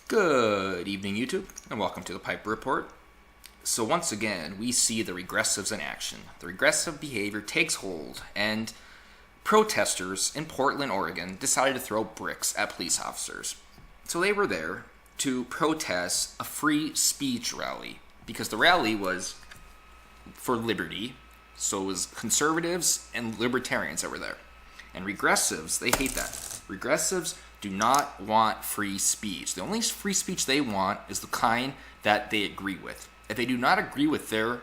Good evening, YouTube, and welcome to the Piper Report. So once again, we see the regressives in action. The regressive behavior takes hold, and protesters in Portland, Oregon decided to throw bricks at police officers. So they were there to protest a free speech rally, because the rally was for liberty, so it was conservatives and libertarians that were there. And regressives, they hate that. Regressives do not want free speech. The only free speech they want is the kind that they agree with. If they do not agree with their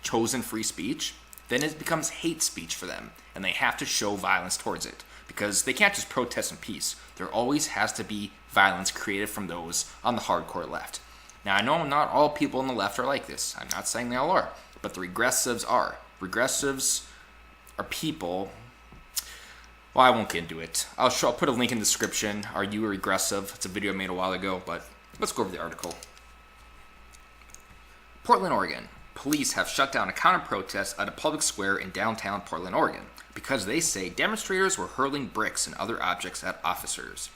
chosen free speech, then it becomes hate speech for them, and they have to show violence towards it, because they can't just protest in peace. There always has to be violence created from those on the hardcore left. Now, I know not all people on the left are like this. I'm not saying they all are, but the regressives are. Regressives are people. Well, I won't get into it. I'll put a link in the description. Are you a regressive? It's a video I made a while ago, but let's go over the article. Portland, Oregon. Police have shut down a counter-protest at a public square in downtown Portland, Oregon, because they say demonstrators were hurling bricks and other objects at officers.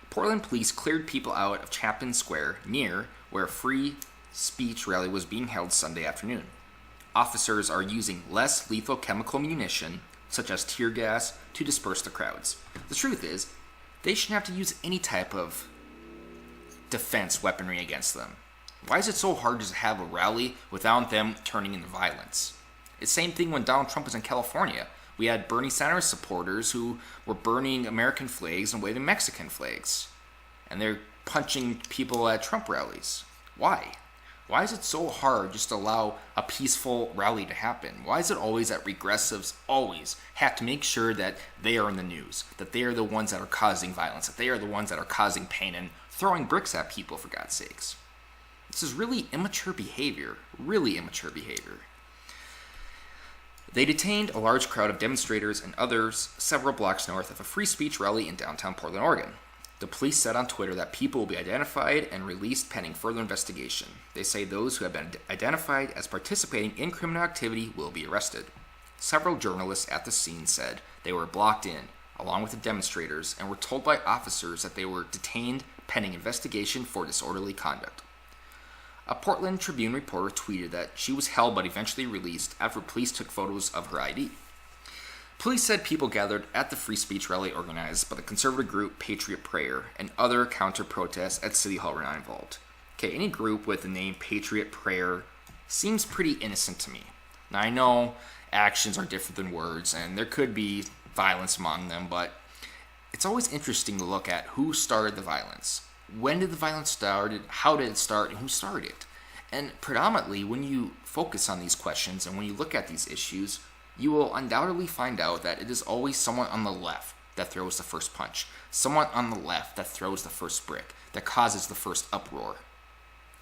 Portland police cleared people out of Chapin Square, near where a free speech rally was being held Sunday afternoon. Officers are using less lethal chemical munition, such as tear gas, to disperse the crowds. The truth is, they shouldn't have to use any type of defense weaponry against them. Why is it so hard to have a rally without them turning into violence? It's the same thing when Donald Trump was in California. We had Bernie Sanders supporters who were burning American flags and waving Mexican flags. And they're punching people at Trump rallies. Why? Why is it so hard just to allow a peaceful rally to happen? Why is it always that regressives always have to make sure that they are in the news, that they are the ones that are causing violence, that they are the ones that are causing pain and throwing bricks at people, for God's sakes? This is really immature behavior, They detained a large crowd of demonstrators and others several blocks north of a free speech rally in downtown Portland, Oregon. The police said on Twitter that people will be identified and released pending further investigation. They say those who have been identified as participating in criminal activity will be arrested. Several journalists at the scene said they were blocked in, along with the demonstrators, and were told by officers that they were detained pending investigation for disorderly conduct. A Portland Tribune reporter tweeted that she was held but eventually released after police took photos of her ID. Police said people gathered at the free speech rally organized by the conservative group Patriot Prayer, and other counter-protests at City Hall were not involved. Okay, any group with the name Patriot Prayer seems pretty innocent to me. Now, I know actions are different than words, and there could be violence among them, but it's always interesting to look at who started the violence. When did the violence start? How did it start? And who started it? And predominantly, when you focus on these questions and when you look at these issues, you will undoubtedly find out that it is always someone on the left that throws the first punch, someone on the left that throws the first brick, that causes the first uproar.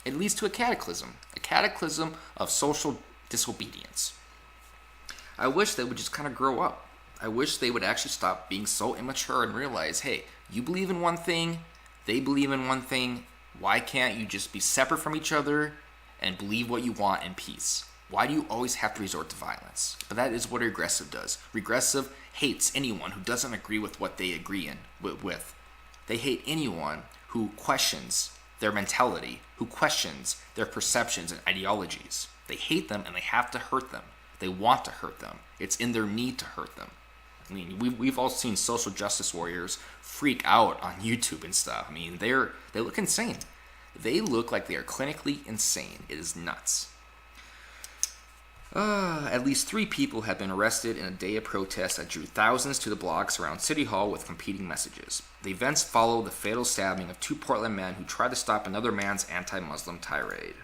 It leads to a cataclysm of social disobedience. I wish they would just kind of grow up. I wish they would actually stop being so immature and realize, hey, you believe in one thing, they believe in one thing. Why can't you just be separate from each other and believe what you want in peace? Why do you always have to resort to violence? But that is what a regressive does. Regressive hates anyone who doesn't agree with what they agree with. They hate anyone who questions their mentality, who questions their perceptions and ideologies. They hate them and they have to hurt them. They want to hurt them. It's in their need to hurt them. I mean, we've all seen social justice warriors freak out on YouTube and stuff. I mean, they look insane. They look like they are clinically insane. It is nuts. At least 3 people have been arrested in a day of protest that drew thousands to the blocks around City Hall with competing messages. The events follow the fatal stabbing of 2 Portland men who tried to stop another man's anti-Muslim tirade.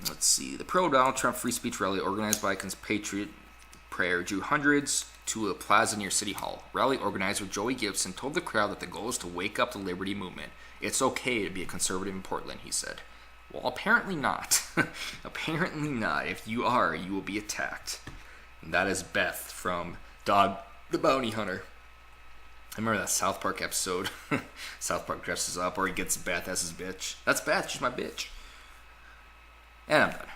Let's see. The pro-Donald Trump free speech rally organized by Patriot Prayer drew hundreds to a plaza near City Hall. Rally organizer Joey Gibson told the crowd that the goal is to wake up the liberty movement. It's okay to be a conservative in Portland, he said. Well, apparently not. Apparently not. If you are, you will be attacked. And that is Beth from Dog the Bounty Hunter. I remember that South Park episode. South Park dresses up, or he gets Beth as his bitch. That's Beth. She's my bitch. And I'm done.